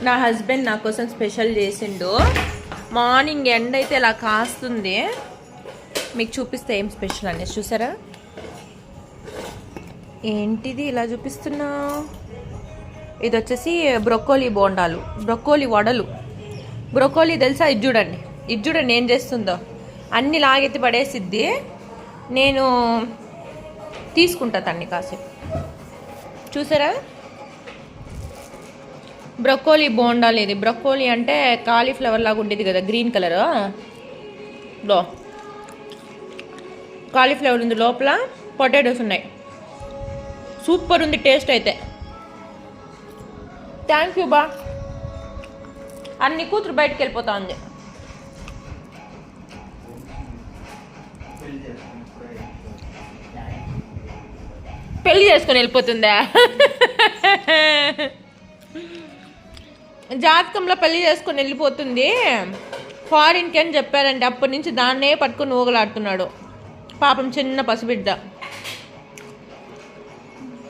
నా హస్బెండ్ నా కోసం స్పెషల్ చేసిండు. మార్నింగ్ ఎండ్ అయితే ఇలా కాస్తుంది. మీకు చూపిస్తే ఏం స్పెషల్ అనేసి చూసారా? ఏంటిది ఇలా చూపిస్తున్నా? ఇది వచ్చేసి బ్రొక్కోలీ బోండాలు, బ్రొక్కోలీ వడలు. బ్రొక్కోలీ తెలుసా? ఇది చూడండి ఏం చేస్తుందో. అన్ని లాగెత్తి పడేసిద్ది. నేను తీసుకుంటా తన్ని కాసేపు. చూసారా? బ్రొక్కోలీ బోండాలు. ఇది బ్రొక్కోలీ అంటే కాలీఫ్లవర్ లాగా ఉండేది కదా, గ్రీన్ కలర్. లో కాలీఫ్లవర్ ఉంది, లోపల పొటాటోస్ ఉన్నాయి. సూపర్ ఉంది టేస్ట్ అయితే. థ్యాంక్ యూ బా. అన్ని కూతురు బయటకు వెళ్ళిపోతా ఉంది. పెళ్లి చేసుకొని వెళ్ళిపోతుందా? జాతకంలో పెళ్లి చేసుకొని వెళ్ళిపోతుంది ఫారిన్కి అని చెప్పారంటే అప్పటి నుంచి దాన్నే పట్టుకొని ఊగలాడుతున్నాడు పాపం, చిన్న పసిబిడ్డ.